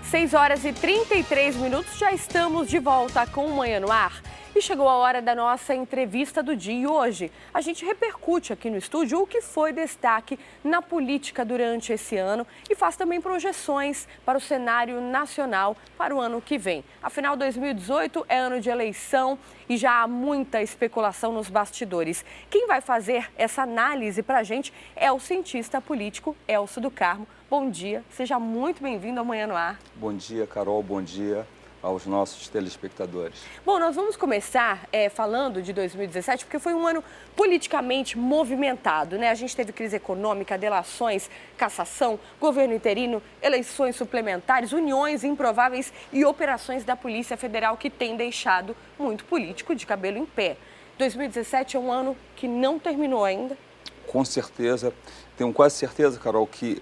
6 horas e 33 minutos, já estamos de volta com o Manhã no Ar. E chegou a hora da nossa entrevista do dia. E hoje a gente repercute aqui no estúdio o que foi destaque na política durante esse ano e faz também projeções para o cenário nacional para o ano que vem. Afinal, 2018 é ano de eleição e já há muita especulação nos bastidores. Quem vai fazer essa análise para a gente é o cientista político Elcio do Carmo. Bom dia, seja muito bem-vindo ao Manhã no Ar. Bom dia, Carol, bom dia aos nossos telespectadores. Bom, nós vamos começar falando de 2017, porque foi um ano politicamente movimentado, né? A gente teve crise econômica, delações, cassação, governo interino, eleições suplementares, uniões improváveis e operações da Polícia Federal que têm deixado muito político de cabelo em pé. 2017 é um ano que não terminou ainda? Com certeza, tenho quase certeza, Carol, que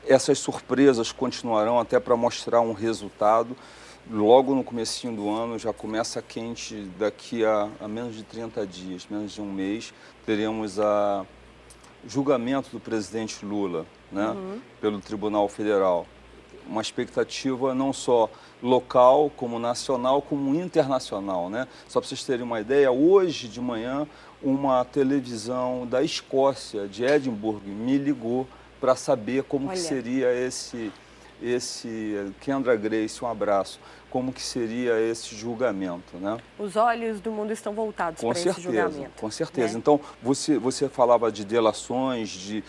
essas surpresas continuarão até para mostrar um resultado. Logo no comecinho do ano, já começa quente, daqui a menos de 30 dias, menos de um mês, teremos o julgamento do presidente Lula, né, pelo Tribunal Federal. Uma expectativa não só local, como nacional, como internacional, né? Só para vocês terem uma ideia, hoje de manhã, uma televisão da Escócia, de Edimburgo, me ligou para saber como que seria esse Kendra Grace, um abraço, como que seria esse julgamento, né? Os olhos do mundo estão voltados para esse julgamento. Com certeza. Né? Então, você falava de delações,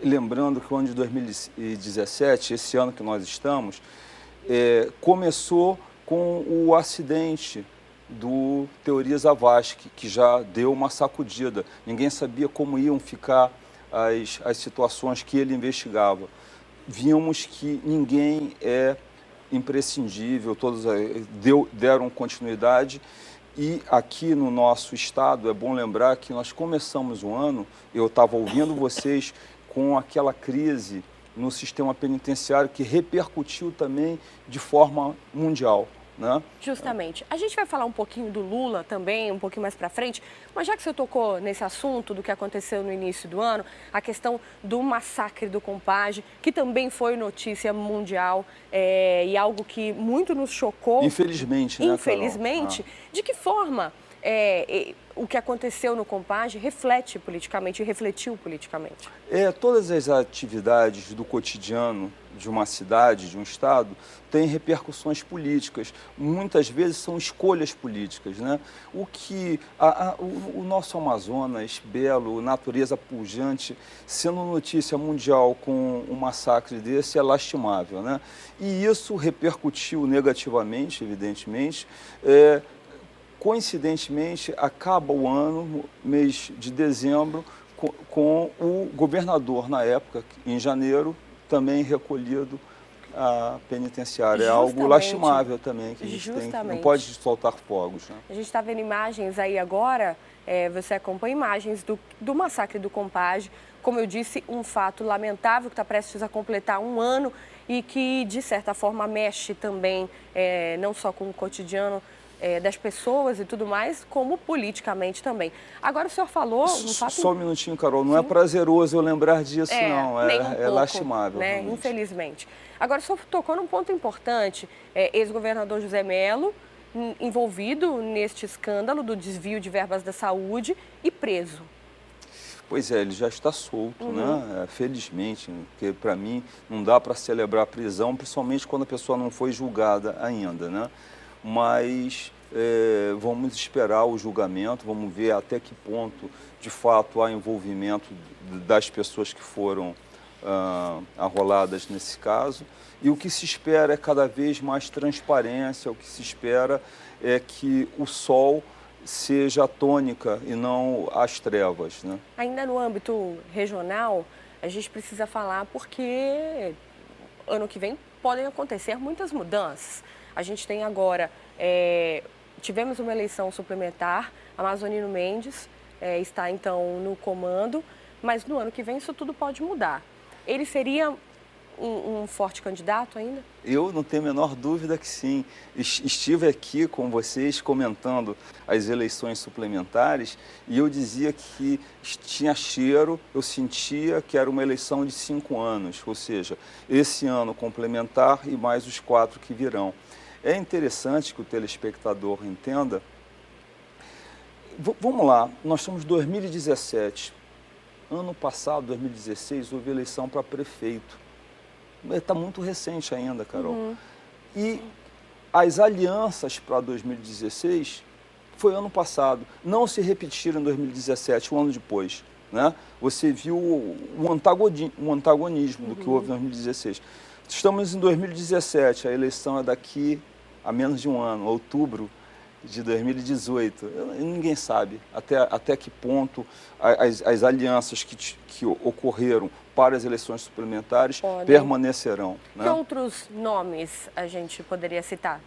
lembrando que o ano de 2017, esse ano que nós estamos, começou com o acidente do Teori Zavascki, que já deu uma sacudida. Ninguém sabia como iam ficar as situações que ele investigava. Vimos que ninguém é imprescindível, todos deram continuidade. E aqui no nosso estado, é bom lembrar que nós começamos o ano, eu estava ouvindo vocês, com aquela crise no sistema penitenciário que repercutiu também de forma mundial, né? Justamente. A gente vai falar um pouquinho do Lula também, um pouquinho mais para frente, mas já que você tocou nesse assunto do que aconteceu no início do ano, a questão do massacre do Compage, que também foi notícia mundial e algo que muito nos chocou. Infelizmente, né, Infelizmente. Carol? De que forma o que aconteceu no Compage reflete politicamente e refletiu politicamente? Todas as atividades do cotidiano de uma cidade, de um estado, têm repercussões políticas. Muitas vezes são escolhas políticas, né? O que o nosso Amazonas, belo, natureza pujante, sendo notícia mundial com um massacre desse é lastimável, né? E isso repercutiu negativamente, evidentemente. Coincidentemente, acaba o ano, mês de dezembro, com o governador, na época, em janeiro, também recolhido à penitenciária. É algo lastimável também, que a gente não pode soltar fogos, né? A gente está vendo imagens aí agora, você acompanha imagens do massacre do Compage. Como eu disse, um fato lamentável que está prestes a completar um ano e que, de certa forma, mexe também, não só com o cotidiano das pessoas e tudo mais, como politicamente também. Agora o senhor falou um fato... Só um minutinho, Carol, não é prazeroso eu lembrar disso, não. Nem um pouco, lastimável, né? Infelizmente. Agora, o senhor tocou num ponto importante. Ex-governador José Mello, envolvido neste escândalo do desvio de verbas da saúde e preso. Pois é, ele já está solto, né? Felizmente, porque para mim não dá para celebrar a prisão, principalmente quando a pessoa não foi julgada ainda, né? Mas vamos esperar o julgamento, vamos ver até que ponto, de fato, há envolvimento das pessoas que foram arroladas nesse caso. E o que se espera é cada vez mais transparência, o que se espera é que o sol seja a tônica e não as trevas, né? Ainda no âmbito regional, a gente precisa falar porque ano que vem podem acontecer muitas mudanças. A gente tem agora, tivemos uma eleição suplementar, Amazonino Mendes está então no comando, mas no ano que vem isso tudo pode mudar. Ele seria um forte candidato ainda? Eu não tenho a menor dúvida que sim. Estive aqui com vocês comentando as eleições suplementares e eu dizia que tinha cheiro, eu sentia que era uma eleição de 5 anos, ou seja, esse ano complementar e mais os 4 que virão. É interessante que o telespectador entenda. Vamos lá, nós estamos em 2017. Ano passado, 2016, houve eleição para prefeito. Está muito recente ainda, Carol. E as alianças para 2016 foi ano passado. Não se repetiram em 2017, um ano depois. Né? Você viu um antagonismo do que houve em 2016. Estamos em 2017, a eleição é daqui a menos de um ano, outubro de 2018. Ninguém sabe até que ponto as alianças que ocorreram para as eleições suplementares permanecerão. Né? Que outros nomes a gente poderia citar?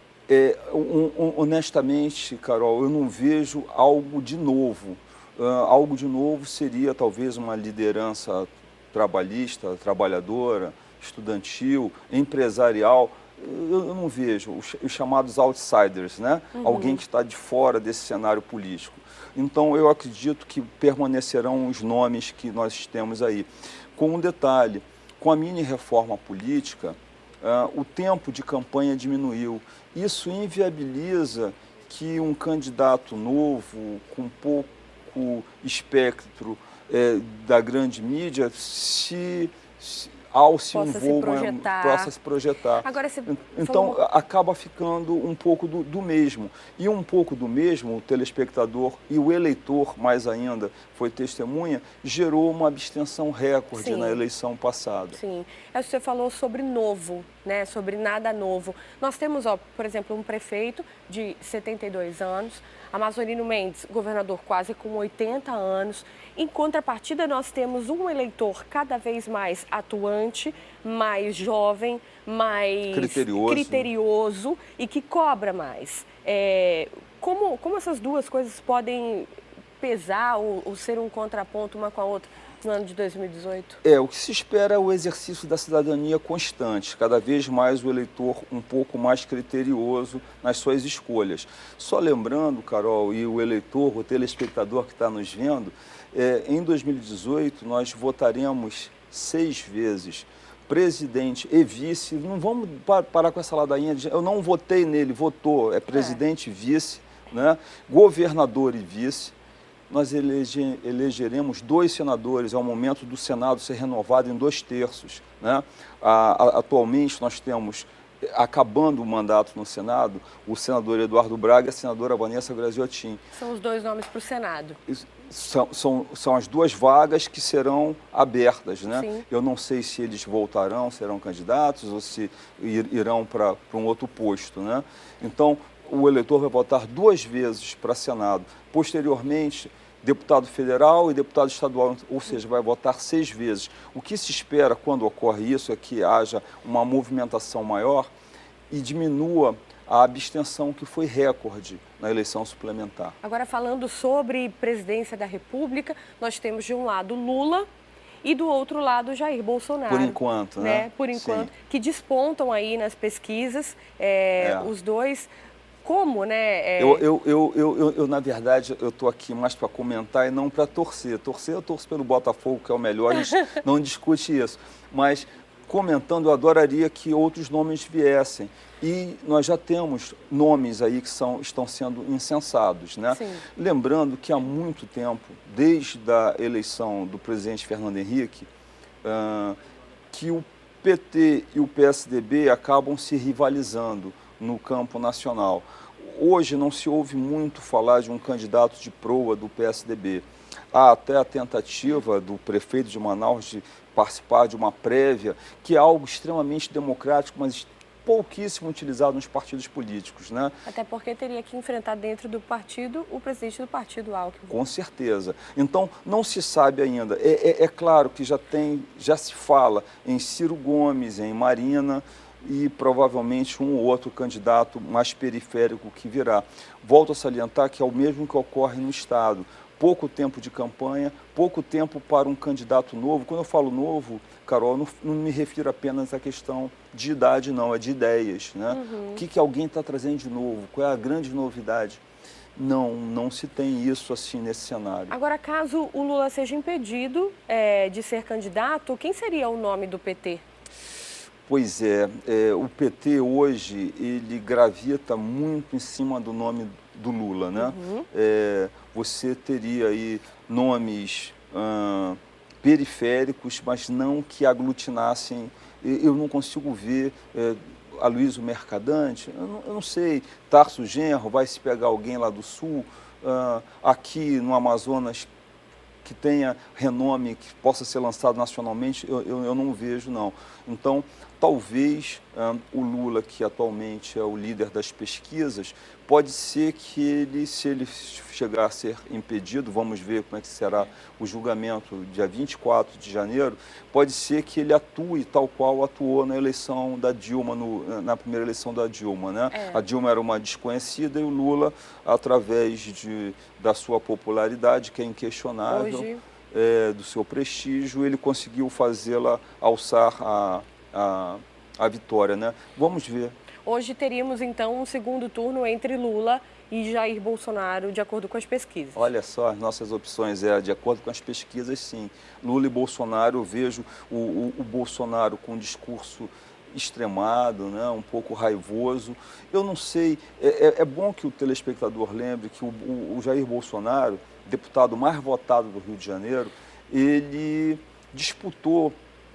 Honestamente, Carol, eu não vejo algo de novo. Algo de novo seria talvez uma liderança trabalhista, trabalhadora, estudantil, empresarial. Eu não vejo os chamados outsiders, né? Alguém que está de fora desse cenário político. Então, eu acredito que permanecerão os nomes que nós temos aí. Com um detalhe, com a mini-reforma política, o tempo de campanha diminuiu. Isso inviabiliza que um candidato novo, com pouco espectro da grande mídia, ao se envolver, possa se projetar. Agora, então, acaba ficando um pouco do mesmo. E um pouco do mesmo, o telespectador e o eleitor, mais ainda, foi testemunha, gerou uma abstenção recorde na eleição passada. Sim. Você falou sobre novo, né? Sobre nada novo. Nós temos, por exemplo, um prefeito de 72 anos, Amazonino Mendes, governador quase com 80 anos. Em contrapartida, nós temos um eleitor cada vez mais atuante, mais jovem, mais criterioso e que cobra mais. Como essas duas coisas podem pesar ou ser um contraponto uma com a outra no ano de 2018? O que se espera é o exercício da cidadania constante, cada vez mais o eleitor um pouco mais criterioso nas suas escolhas. Só lembrando, Carol, e o eleitor, o telespectador que está nos vendo, em 2018 nós votaremos 6 vezes presidente e vice. Não vamos parar com essa ladainha de eu não votei nele, votou, é presidente e vice, né? Governador e vice. Nós elegeremos 2 senadores, é o momento do Senado ser renovado em 2/3. Né? Atualmente nós temos, acabando o mandato no Senado, o senador Eduardo Braga e a senadora Vanessa Graziotin. São os 2 nomes para o Senado. São as 2 vagas que serão abertas. Né? Sim. Eu não sei se eles voltarão, serão candidatos ou se irão para um outro posto. Né? Então, o eleitor vai votar 2 vezes para Senado. Posteriormente, deputado federal e deputado estadual, ou seja, vai votar 6 vezes. O que se espera quando ocorre isso é que haja uma movimentação maior e diminua a abstenção, que foi recorde na eleição suplementar. Agora, falando sobre presidência da República, nós temos de um lado Lula e do outro lado Jair Bolsonaro. Por enquanto, né? Por enquanto, sim, que despontam aí nas pesquisas, os dois. Como, né? Eu, na verdade, eu estou aqui mais para comentar e não para torcer. Eu torço pelo Botafogo, que é o melhor, a gente não discute isso. Mas, comentando, eu adoraria que outros nomes viessem. E nós já temos nomes aí que estão sendo incensados, né? Sim. Lembrando que há muito tempo, desde a eleição do presidente Fernando Henrique, que o PT e o PSDB acabam se rivalizando no campo nacional. Hoje não se ouve muito falar de um candidato de proa do PSDB. Há até a tentativa do prefeito de Manaus de participar de uma prévia, que é algo extremamente democrático, mas pouquíssimo utilizado nos partidos políticos, né? Até porque teria que enfrentar dentro do partido o presidente do partido, Alckmin. Com certeza. Então, não se sabe ainda. É claro que já se fala em Ciro Gomes, em Marina, e provavelmente um ou outro candidato mais periférico que virá. Volto a salientar que é o mesmo que ocorre no Estado. pouco tempo de campanha, pouco tempo para um candidato novo. Quando eu falo novo, Carol, não me refiro apenas à questão de idade, não, é de ideias, né? O que alguém está trazendo de novo? Qual é a grande novidade? Não se tem isso assim nesse cenário. Agora, caso o Lula seja impedido de ser candidato, quem seria o nome do PT? Pois o PT hoje, ele gravita muito em cima do nome do Lula, né? Você teria aí nomes periféricos, mas não que aglutinassem. Eu não consigo ver Aloysio Mercadante, eu não sei, Tarso Genro, vai se pegar alguém lá do Sul, aqui no Amazonas, que tenha renome, que possa ser lançado nacionalmente, eu não vejo, não. Então, talvez o Lula, que atualmente é o líder das pesquisas, pode ser que ele, se ele chegar a ser impedido, vamos ver como é que será o julgamento dia 24 de janeiro, pode ser que ele atue tal qual atuou na eleição da Dilma, na primeira eleição da Dilma, né? A Dilma era uma desconhecida e o Lula, através da sua popularidade, que é inquestionável, Hoje... do seu prestígio, ele conseguiu fazê-la alçar a vitória, né? Vamos ver. Hoje teríamos, então, um segundo turno entre Lula e Jair Bolsonaro, de acordo com as pesquisas. Olha só, as nossas opções, de acordo com as pesquisas, sim. Lula e Bolsonaro, eu vejo o Bolsonaro com um discurso extremado, né, um pouco raivoso. Eu não sei, é bom que o telespectador lembre que o Jair Bolsonaro, deputado mais votado do Rio de Janeiro, ele disputou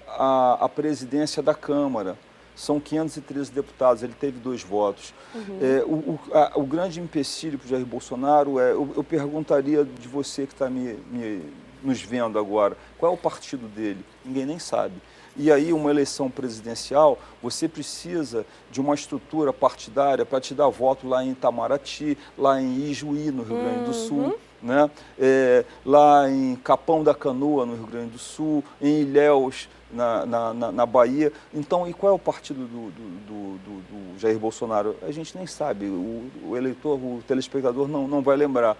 a presidência da Câmara. São 513 deputados, ele teve 2 votos. O grande empecilho para o Jair Bolsonaro eu perguntaria de você que está nos vendo agora, qual é o partido dele? Ninguém nem sabe. E aí, uma eleição presidencial, você precisa de uma estrutura partidária para te dar voto lá em Itamaraty, lá em Ijuí, no Rio Grande do Sul, né? Lá em Capão da Canoa, no Rio Grande do Sul, em Ilhéus, na Bahia. Então, e qual é o partido do Jair Bolsonaro? A gente nem sabe, o eleitor, o telespectador não vai lembrar.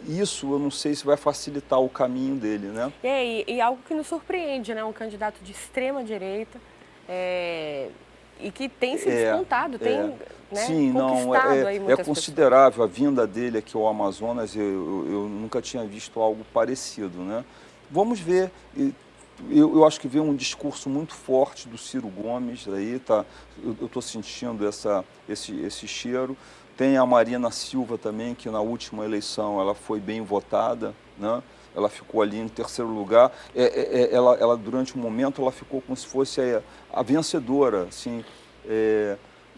Isso eu não sei se vai facilitar o caminho dele, né? E algo que nos surpreende, né? Um candidato de extrema direita e que tem se despontado, tem sim, conquistado aí muitas considerável a vinda dele aqui ao Amazonas. Eu nunca tinha visto algo parecido, né? Vamos ver. Eu acho que veio um discurso muito forte do Ciro Gomes aí, tá? Eu estou sentindo esse cheiro. Tem a Marina Silva também, que na última eleição ela foi bem votada, né? Ela ficou ali em terceiro lugar. Ela durante um momento, ela ficou como se fosse a vencedora, assim.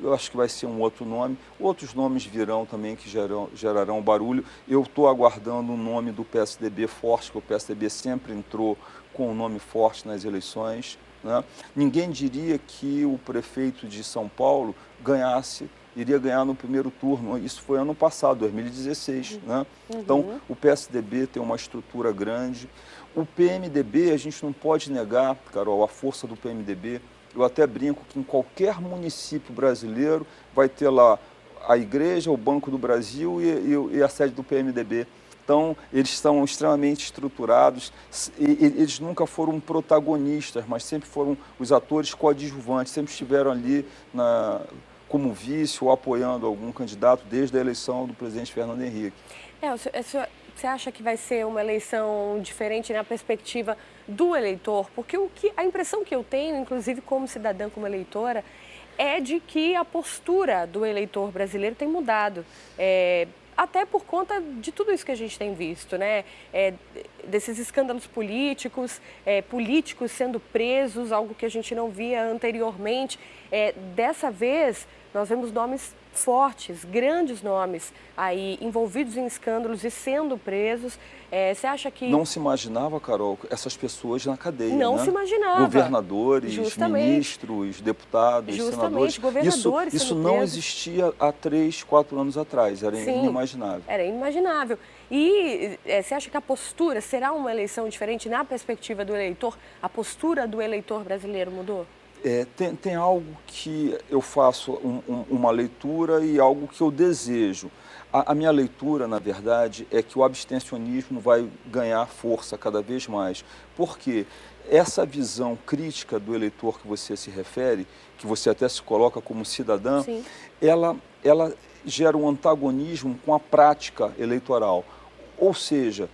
Eu acho que vai ser um outro nome. Outros nomes virão também que gerarão barulho. Eu estou aguardando um nome do PSDB forte, que o PSDB sempre entrou com um nome forte nas eleições, né? Ninguém diria que o prefeito de São Paulo iria ganhar no primeiro turno. Isso foi ano passado, 2016. Né? Então, o PSDB tem uma estrutura grande. O PMDB, a gente não pode negar, Carol, a força do PMDB. Eu até brinco que em qualquer município brasileiro vai ter lá a igreja, o Banco do Brasil e a sede do PMDB. Então, eles estão extremamente estruturados, eles nunca foram protagonistas, mas sempre foram os atores coadjuvantes, sempre estiveram ali como vice ou apoiando algum candidato desde a eleição do presidente Fernando Henrique. Você acha que vai ser uma eleição diferente na perspectiva do eleitor? Porque a impressão que eu tenho, inclusive como cidadã, como eleitora, é de que a postura do eleitor brasileiro tem mudado. Até por conta de tudo isso que a gente tem visto, né? Desses escândalos políticos, políticos sendo presos, algo que a gente não via anteriormente. Dessa vez, nós vemos nomes fortes, grandes nomes aí envolvidos em escândalos e sendo presos. Você acha que... Não se imaginava, Carol, essas pessoas na cadeia, Não né? se imaginava. Governadores, ministros, deputados, senadores. Governadores isso sendo não presos. existia há 3, 4 anos atrás, era inimaginável. Era inimaginável. E você acha que a postura será uma eleição diferente na perspectiva do eleitor? A postura do eleitor brasileiro mudou? Tem algo que eu faço uma leitura e algo que eu desejo. A minha leitura, na verdade, é que o abstencionismo vai ganhar força cada vez mais. Porque essa visão crítica do eleitor que você se refere, que você até se coloca como cidadã, ela gera um antagonismo com a prática eleitoral. Ou seja,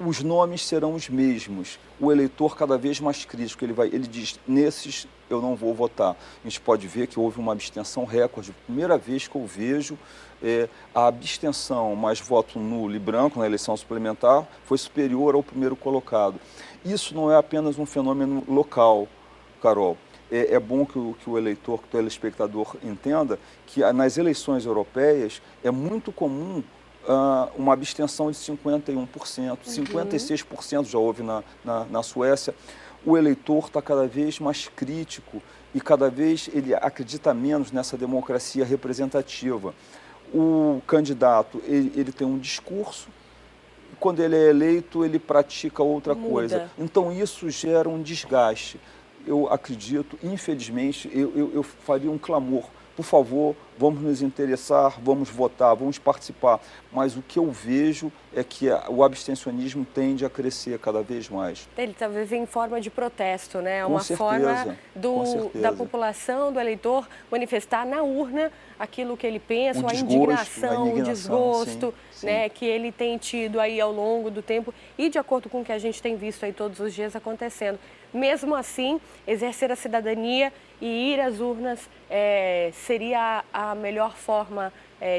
os nomes serão os mesmos, o eleitor cada vez mais crítico, ele diz, nesses eu não vou votar. A gente pode ver que houve uma abstenção recorde, primeira vez que eu vejo a abstenção mais voto nulo e branco na eleição suplementar foi superior ao primeiro colocado. Isso não é apenas um fenômeno local, Carol. É bom que o eleitor, que o telespectador entenda que nas eleições europeias é muito comum uma abstenção de 51%, 56% já houve na Suécia. O eleitor está cada vez mais crítico e cada vez ele acredita menos nessa democracia representativa. O candidato, ele tem um discurso, quando ele é eleito, ele pratica outra coisa. Então, isso gera um desgaste. Eu acredito, infelizmente, eu faria um clamor. Por favor, vamos nos interessar, vamos votar, vamos participar. Mas o que eu vejo é que o abstencionismo tende a crescer cada vez mais. Ele talvez em forma de protesto, né? Com Uma certeza, forma com da população, do eleitor, manifestar na urna aquilo que ele pensa, a indignação, o desgosto, sim. né? Que ele tem tido aí ao longo do tempo e de acordo com o que a gente tem visto aí todos os dias acontecendo. Mesmo assim, exercer a cidadania e ir às urnas seria a melhor forma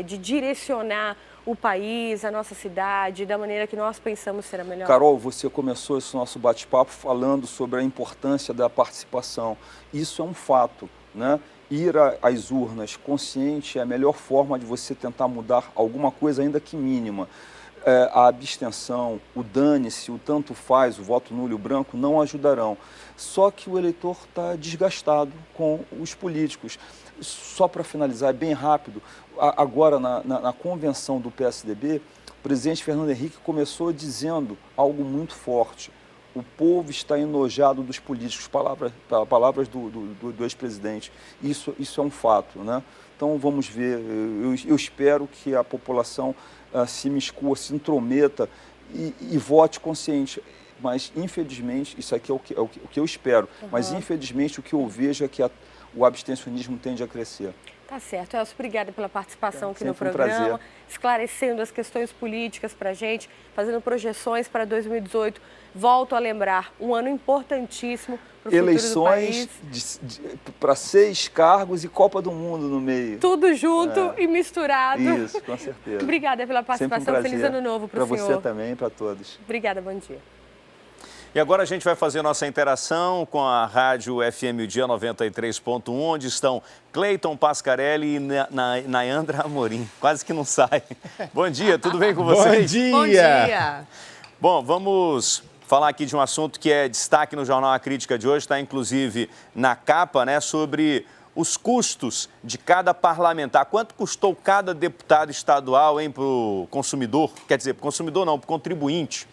de direcionar o país, a nossa cidade, da maneira que nós pensamos ser a melhor. Carol, você começou esse nosso bate-papo falando sobre a importância da participação. Isso é um fato, né? Ir às urnas consciente é a melhor forma de você tentar mudar alguma coisa, ainda que mínima. A abstenção, o dane-se, o tanto faz, o voto nulo e o branco não ajudarão. Só que o eleitor está desgastado com os políticos. Só para finalizar, bem rápido, agora na convenção do PSDB, o presidente Fernando Henrique começou dizendo algo muito forte. O povo está enojado dos políticos, palavras do ex-presidente. Isso é um fato, né? Então vamos ver, eu espero que a população se miscua, se intrometa e vote consciente. Mas, infelizmente, isso aqui é o que eu espero, mas, infelizmente, o que eu vejo é que o abstencionismo tende a crescer. Tá certo. Elcio, obrigada pela participação aqui no programa, programa, esclarecendo as questões políticas para a gente, fazendo projeções para 2018. Volto a lembrar, um ano importantíssimo para o futuro do país. Eleições para 6 cargos e Copa do Mundo no meio. Tudo junto e misturado. Isso, com certeza. Obrigada pela participação. Feliz ano novo para o senhor. Para você também, para todos. Obrigada, bom dia. E agora a gente vai fazer nossa interação com a Rádio FM O Dia 93.1, onde estão Cleiton Pascarelli e Nayandra Amorim. Quase que não sai. Bom dia, tudo bem com vocês? Bom dia! Bom dia! Bom, vamos falar aqui de um assunto que é destaque no Jornal A Crítica de hoje, está inclusive na capa, né, sobre os custos de cada parlamentar. Quanto custou cada deputado estadual, hein, para o consumidor? Quer dizer, para o consumidor não, para o contribuinte.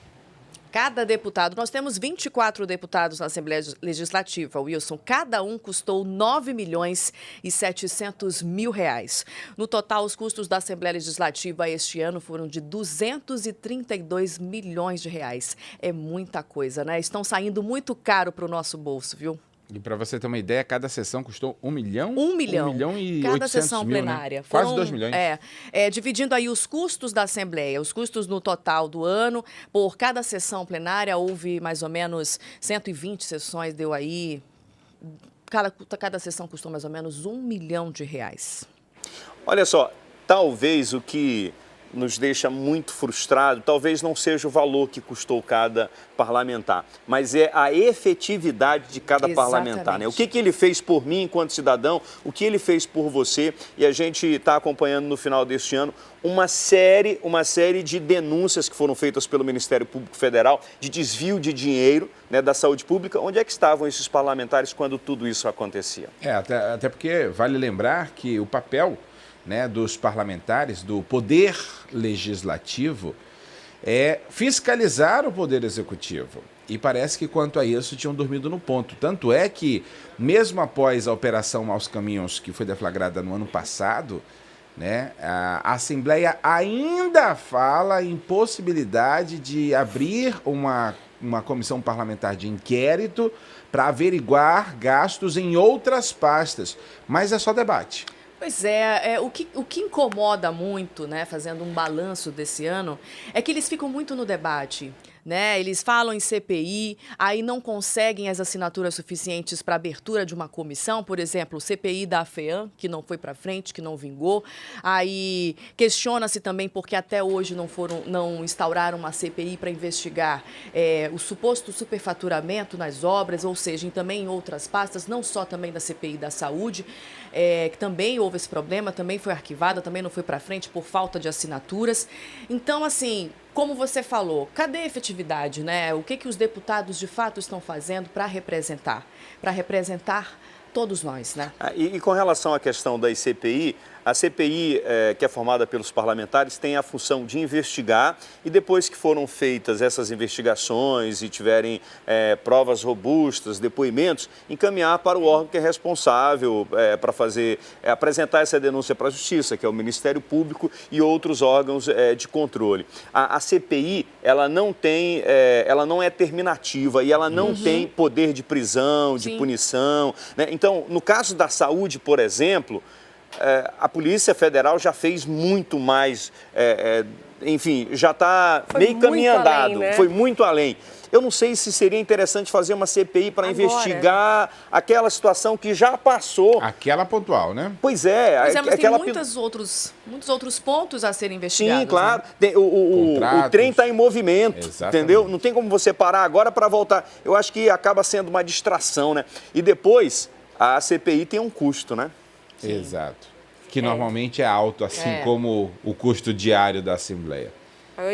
Cada deputado, nós temos 24 deputados na Assembleia Legislativa, Wilson. Cada um custou 9.700.000 reais. No total, os custos da Assembleia Legislativa este ano foram de 232 milhões de reais. É muita coisa, né? Estão saindo muito caro para o nosso bolso, viu? E para você ter uma ideia, cada sessão custou 1 milhão? 1 milhão. 1 milhão e cada 800 sessão mil, plenária. Né? Quase 2 milhões. Dividindo aí os custos da Assembleia, os custos no total do ano, por cada sessão plenária houve mais ou menos 120 sessões, deu aí... Cada sessão custou mais ou menos 1 milhão de reais. Olha só, talvez o que nos deixa muito frustrado, talvez não seja o valor que custou cada parlamentar, mas é a efetividade de cada parlamentar, né? O que ele fez por mim enquanto cidadão, o que ele fez por você, e a gente está acompanhando no final deste ano uma série de denúncias que foram feitas pelo Ministério Público Federal de desvio de dinheiro, né, da saúde pública. Onde é que estavam esses parlamentares quando tudo isso acontecia? Até porque vale lembrar que o papel, né, dos parlamentares, do poder legislativo, é fiscalizar o poder executivo. E parece que, quanto a isso, tinham dormido no ponto. Tanto é que, mesmo após a Operação Maus Caminhos, que foi deflagrada no ano passado, né, a Assembleia ainda fala em possibilidade de abrir uma comissão parlamentar de inquérito para averiguar gastos em outras pastas. Mas é só debate. Pois é, o que incomoda muito, né, fazendo um balanço desse ano, é que eles ficam muito no debate. Né? Eles falam em CPI, aí não conseguem as assinaturas suficientes para abertura de uma comissão, por exemplo, o CPI da AFEAM, que não foi para frente, que não vingou. Aí questiona-se também porque até hoje não instauraram uma CPI para investigar o suposto superfaturamento nas obras, ou seja, também em outras pastas, não só também da CPI da saúde, que também houve esse problema, também foi arquivada, também não foi para frente por falta de assinaturas. Então, assim, como você falou, cadê a efetividade, né? O que os deputados de fato estão fazendo para representar todos nós, né? E com relação à questão da CPI, a CPI, que é formada pelos parlamentares, tem a função de investigar e depois que foram feitas essas investigações e tiverem provas robustas, depoimentos, encaminhar para o órgão que é responsável para apresentar essa denúncia para a Justiça, que é o Ministério Público e outros órgãos de controle. A CPI, ela não é terminativa e ela não tem poder de prisão, de punição, né? Então, no caso da saúde, por exemplo, a Polícia Federal já fez muito mais, enfim, já está meio caminho andado, né? Foi muito além. Eu não sei se seria interessante fazer uma CPI para investigar aquela situação que já passou. Aquela pontual, né? Pois é. Mas tem muitos outros pontos a serem investigados. Sim, claro. Né? O trem está em movimento, entendeu? Não tem como você parar agora para voltar. Eu acho que acaba sendo uma distração, né? E depois, a CPI tem um custo, né? Sim. Exato. Que normalmente é alto, assim como o custo diário da Assembleia.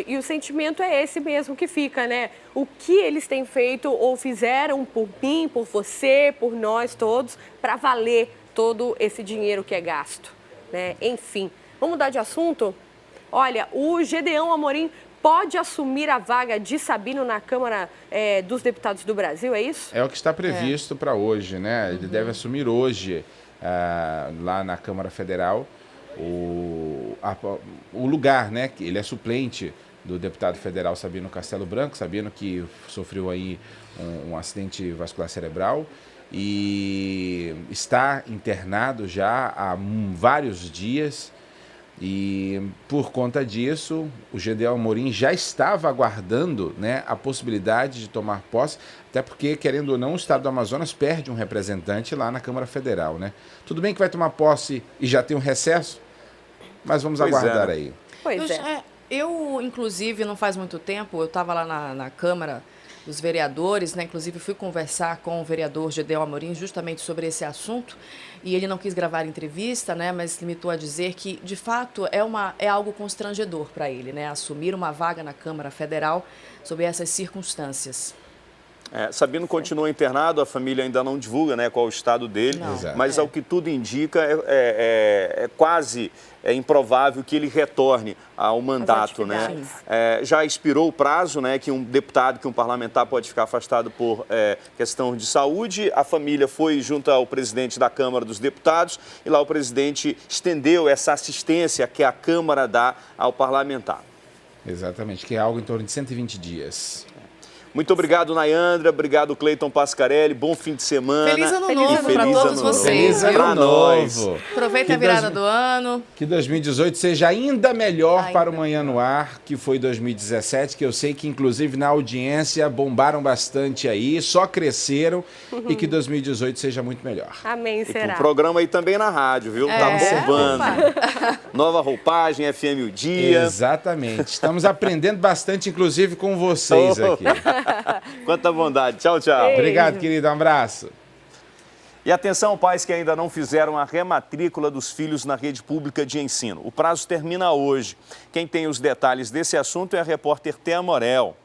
E o sentimento é esse mesmo que fica, né? O que eles têm feito ou fizeram por mim, por você, por nós todos, para valer todo esse dinheiro que é gasto, né? Enfim, vamos mudar de assunto? Olha, o Gedeão Amorim pode assumir a vaga de Sabino na Câmara dos Deputados do Brasil, é isso? É o que está previsto para hoje, né? Ele deve assumir hoje, lá na Câmara Federal, o lugar, né? Ele é suplente do deputado federal Sabino Castelo Branco, Sabino que sofreu aí um acidente vascular cerebral e está internado já há vários dias. E por conta disso, o Gedeão Amorim já estava aguardando, né, a possibilidade de tomar posse, até porque, querendo ou não, o estado do Amazonas perde um representante lá na Câmara Federal, né? Tudo bem que vai tomar posse e já tem um recesso, mas vamos aguardar aí. Pois é. Eu, inclusive, não faz muito tempo, eu estava lá na Câmara dos Vereadores, né? Inclusive fui conversar com o vereador Gedeão Amorim justamente sobre esse assunto e ele não quis gravar entrevista, né? Mas limitou a dizer que, de fato, é algo constrangedor para ele, né? Assumir uma vaga na Câmara Federal sob essas circunstâncias. Sabino continua internado, a família ainda não divulga, né, qual é o estado dele, mas ao que tudo indica é quase improvável que ele retorne ao mandato, né? Já expirou o prazo, né, que um deputado, que um parlamentar pode ficar afastado por questão de saúde. A família foi junto ao presidente da Câmara dos Deputados e lá o presidente estendeu essa assistência que a Câmara dá ao parlamentar. Exatamente, que é algo em torno de 120 dias. Muito obrigado, Nayandra. Obrigado, Cleiton Pascarelli. Bom fim de semana. Feliz ano novo para todos vocês. Feliz ano novo. Aproveita a virada do ano. Que 2018 seja ainda melhor para o Manhã no Ar, que foi 2017, que eu sei que, inclusive, na audiência bombaram bastante aí, só cresceram, e que 2018 seja muito melhor. Amém, será. O programa aí também na rádio, viu? Tá bombando. Nova roupagem, FM o Dia. Exatamente. Estamos aprendendo bastante, inclusive, com vocês aqui. Quanta bondade. Tchau, tchau. Obrigado, querido. Um abraço. E atenção, pais que ainda não fizeram a rematrícula dos filhos na rede pública de ensino. O prazo termina hoje. Quem tem os detalhes desse assunto é a repórter Thea Morel.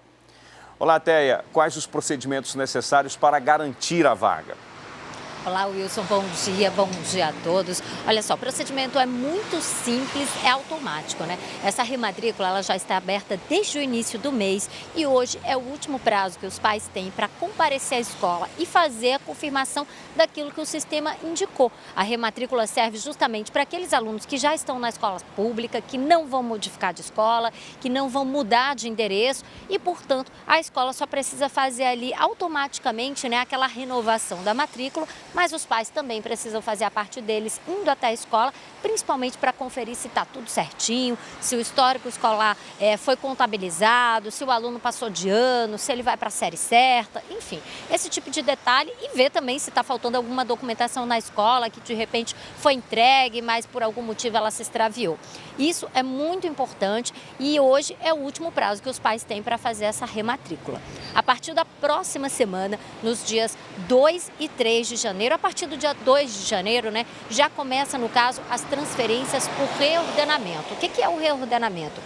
Olá, Thea. Quais os procedimentos necessários para garantir a vaga? Olá, Wilson, bom dia a todos. Olha só, o procedimento é muito simples, é automático, né? Essa rematrícula ela já está aberta desde o início do mês e hoje é o último prazo que os pais têm para comparecer à escola e fazer a confirmação daquilo que o sistema indicou. A rematrícula serve justamente para aqueles alunos que já estão na escola pública, que não vão modificar de escola, que não vão mudar de endereço e, portanto, a escola só precisa fazer ali automaticamente, né, aquela renovação da matrícula, mas os pais também precisam fazer a parte deles indo até a escola, principalmente para conferir se está tudo certinho, se o histórico escolar foi contabilizado, se o aluno passou de ano, se ele vai para a série certa, enfim, esse tipo de detalhe e ver também se está faltando alguma documentação na escola que de repente foi entregue, mas por algum motivo ela se extraviou. Isso é muito importante e hoje é o último prazo que os pais têm para fazer essa rematrícula. A partir da próxima semana, nos dias 2 e 3 de janeiro, a partir do dia 2 de janeiro, né, já começa, no caso, as transferências por reordenamento. O que é o reordenamento?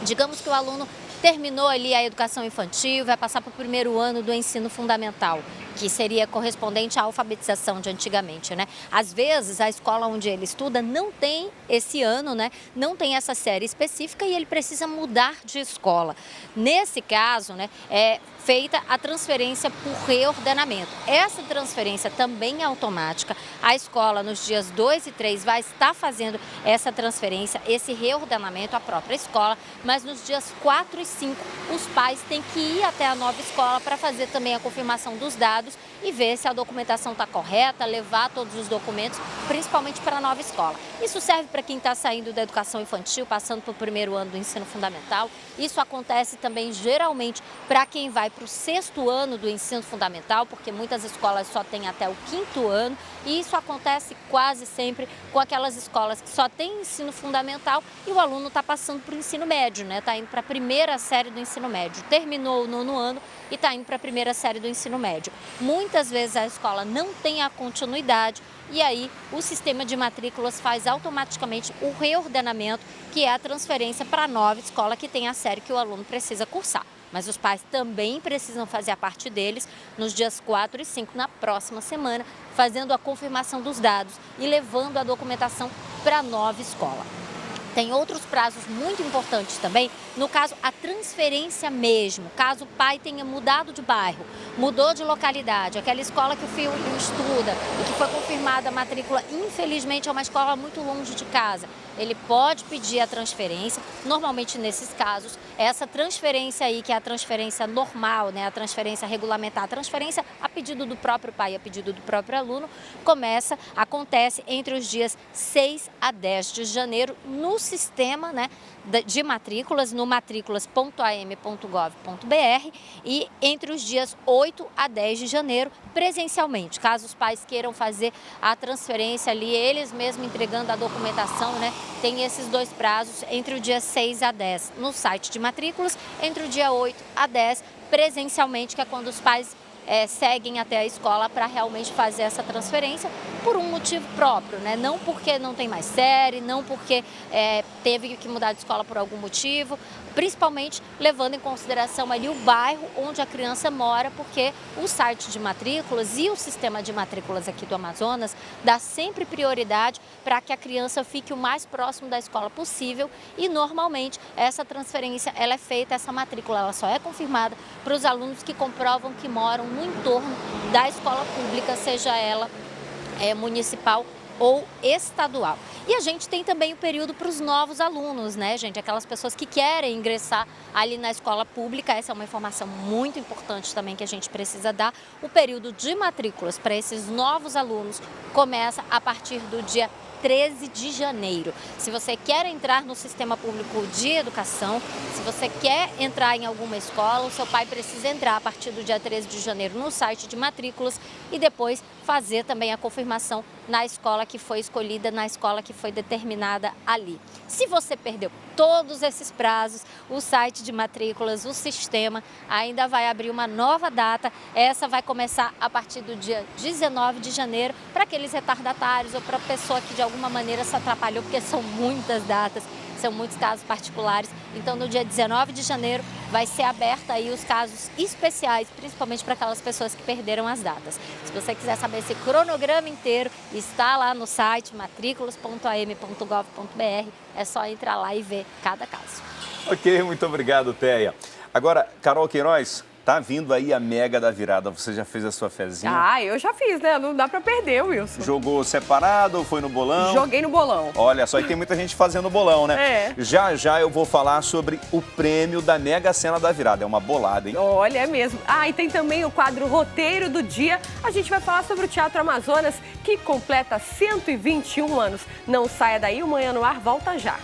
Digamos que o aluno terminou ali a educação infantil, vai passar para o primeiro ano do ensino fundamental, que seria correspondente à alfabetização de antigamente, né? Às vezes, a escola onde ele estuda não tem esse ano, né? Não tem essa série específica e ele precisa mudar de escola. Nesse caso, né, é feita a transferência por reordenamento. Essa transferência também é automática. A escola, nos dias 2 e 3, vai estar fazendo essa transferência, esse reordenamento, a própria escola, mas nos dias 4 e 5, os pais têm que ir até a nova escola para fazer também a confirmação dos dados e ver se a documentação está correta, levar todos os documentos, principalmente para a nova escola. Isso serve para quem está saindo da educação infantil, passando para o primeiro ano do ensino fundamental. Isso acontece também, geralmente, para quem vai para o 6º ano do ensino fundamental, porque muitas escolas só têm até o 5º ano, e isso acontece quase sempre com aquelas escolas que só têm ensino fundamental e o aluno está passando para o ensino médio, né? Está indo para a primeira série do ensino médio, terminou o 9º ano e está indo para a primeira série do ensino médio. Muitas vezes a escola não tem a continuidade e aí o sistema de matrículas faz automaticamente o reordenamento, que é a transferência para a nova escola que tem a série que o aluno precisa cursar. Mas os pais também precisam fazer a parte deles nos dias 4 e 5, na próxima semana, fazendo a confirmação dos dados e levando a documentação para a nova escola. Tem outros prazos muito importantes também, no caso a transferência mesmo, caso o pai tenha mudado de bairro, mudou de localidade, aquela escola que o filho estuda e que foi confirmada a matrícula, infelizmente é uma escola muito longe de casa. Ele pode pedir a transferência, normalmente nesses casos, essa transferência aí, que é a transferência normal, né, a transferência regulamentar, a transferência a pedido do próprio pai, a pedido do próprio aluno, acontece entre os dias 6 a 10 de janeiro no sistema, né, de matrículas, no matrículas.am.gov.br e entre os dias 8 a 10 de janeiro presencialmente, caso os pais queiram fazer a transferência ali, eles mesmos entregando a documentação, né, tem esses dois prazos entre o dia 6 a 10 no site de matrículas, entre o dia 8 a 10 presencialmente, que é quando os pais seguem até a escola para realmente fazer essa transferência por um motivo próprio, né? Não porque não tem mais série, não porque teve que mudar de escola por algum motivo, principalmente levando em consideração ali o bairro onde a criança mora, porque o site de matrículas e o sistema de matrículas aqui do Amazonas dá sempre prioridade para que a criança fique o mais próximo da escola possível e normalmente essa transferência ela é feita, essa matrícula ela só é confirmada para os alunos que comprovam que moram no entorno da escola pública, seja ela municipal ou estadual. E a gente tem também o período para os novos alunos, né, gente? Aquelas pessoas que querem ingressar ali na escola pública, essa é uma informação muito importante também que a gente precisa dar. O período de matrículas para esses novos alunos começa a partir do dia 13 de janeiro. Se você quer entrar no sistema público de educação, se você quer entrar em alguma escola, o seu pai precisa entrar a partir do dia 13 de janeiro no site de matrículas e depois fazer também a confirmação na escola que foi escolhida, na escola que foi determinada ali. Se você perdeu todos esses prazos, o site de matrículas, o sistema ainda vai abrir uma nova data. Essa vai começar a partir do dia 19 de janeiro para aqueles retardatários ou para a pessoa que de alguma maneira se atrapalhou, porque são muitas datas. são muitos casos particulares. Então, no dia 19 de janeiro, vai ser aberta aí os casos especiais, principalmente para aquelas pessoas que perderam as datas. Se você quiser saber esse cronograma inteiro, está lá no site matriculas.am.gov.br. É só entrar lá e ver cada caso. Ok, muito obrigado, Teia. Agora, Carol Queiroz, tá vindo aí a mega da virada. Você já fez a sua fezinha? Ah, eu já fiz, né? Não dá pra perder, Wilson. Jogou separado ou foi no bolão? Joguei no bolão. Olha só, e tem muita gente fazendo bolão, né? É. Já já eu vou falar sobre o prêmio da Mega Sena da Virada. É uma bolada, hein? Olha, é mesmo. Ah, e tem também o quadro Roteiro do Dia. A gente vai falar sobre o Teatro Amazonas, que completa 121 anos. Não saia daí, o Manhã no Ar volta já.